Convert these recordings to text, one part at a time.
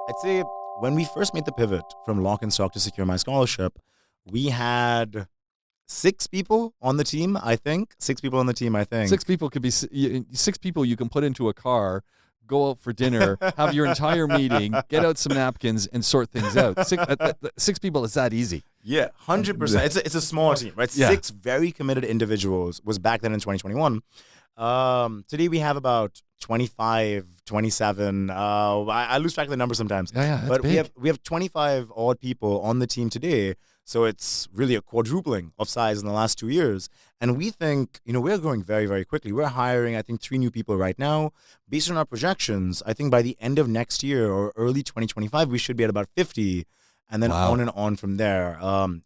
I'd say when we first made the pivot from Lock and Stock to Secure My Scholarship, we had six people on the team, I think. Six people on the team, I think. Six people could be six people you can put into a car, go out for dinner, have your entire meeting, get out some napkins, and sort things out. Six people is that easy. Yeah, 100%. It's a small team, right? Yeah. Six very committed individuals was back then in 2021. Today we have about 25, 27. I lose track of the number sometimes. Yeah, that's but big. we have 25 odd people on the team today. So it's really a quadrupling of size in the last 2 years. And we think, we're growing very, very quickly. We're hiring, I think, 3 new people right now. Based on our projections, I think by the end of next year or early 2025, we should be at about 50 and then Wow. on and on from there.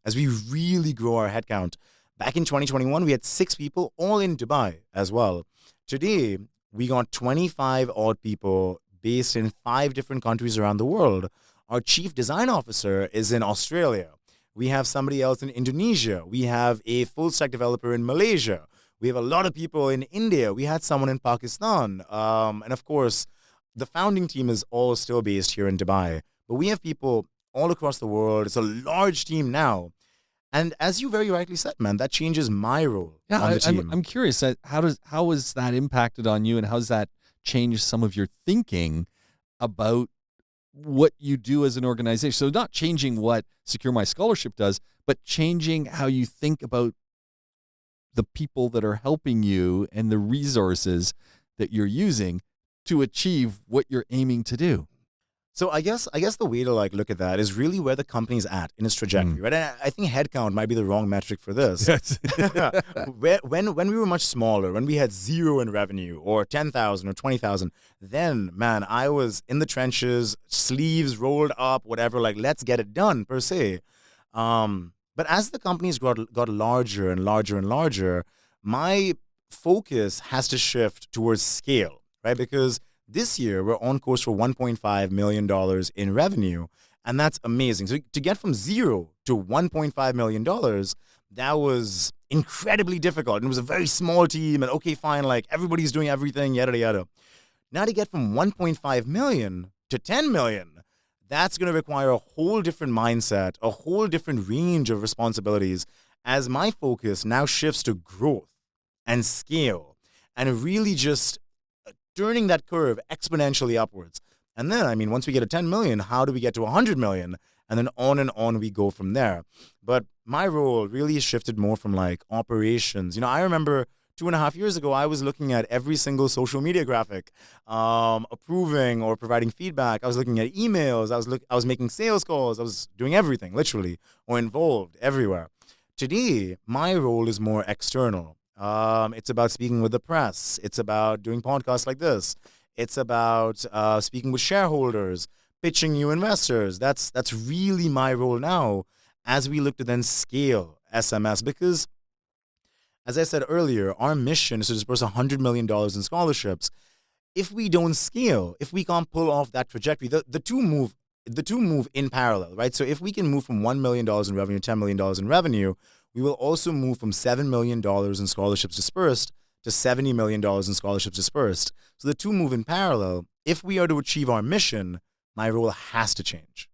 As we really grow our headcount. Back in 2021, we had 6 people, all in Dubai as well. Today, we got 25 odd people based in 5 different countries around the world. Our chief design officer is in Australia. We have somebody else in Indonesia. We have a full stack developer in Malaysia. We have a lot of people in India. We had someone in Pakistan. And of course, the founding team is all still based here in Dubai. But we have people all across the world. It's a large team now. And as you very rightly said, man, that changes my role on the team. I'm curious. How has that impacted on you, and how has that changed some of your thinking about what you do as an organization? So not changing what Secure My Scholarship does, but changing how you think about the people that are helping you and the resources that you're using to achieve what you're aiming to do. So I guess the way to look at that is really where the company's at in its trajectory, right? And I think headcount might be the wrong metric for this. Yes. when we were much smaller, when we had 0 in revenue or 10,000 or 20,000, then man, I was in the trenches, sleeves rolled up, whatever. Let's get it done per se. But as the company's got larger and larger and larger, my focus has to shift towards scale, right? Because this year, we're on course for $1.5 million in revenue, and that's amazing. So to get from 0 to $1.5 million, that was incredibly difficult. And it was a very small team, and okay, fine, everybody's doing everything, yada, yada. Now to get from 1.5 million to 10 million, that's going to require a whole different mindset, a whole different range of responsibilities, as my focus now shifts to growth and scale and really just turning that curve exponentially upwards. And then, once we get to 10 million, how do we get to 100 million? And then on we go from there. But my role really shifted more from operations. I remember 2.5 years ago, I was looking at every single social media graphic, approving or providing feedback. I was looking at emails. I was making sales calls. I was doing everything, literally, or involved everywhere. Today, my role is more external. It's about speaking with the press. It's about doing podcasts like this. It's about speaking with shareholders, pitching new investors. That's really my role now as we look to then scale SMS. Because, as I said earlier, our mission is to disperse $100 million in scholarships. If we don't scale, if we can't pull off that trajectory, the two move in parallel, right? So if we can move from $1 million in revenue to $10 million in revenue, we will also move from $7 million in scholarships dispersed to $70 million in scholarships dispersed. So the two move in parallel. If we are to achieve our mission, my role has to change.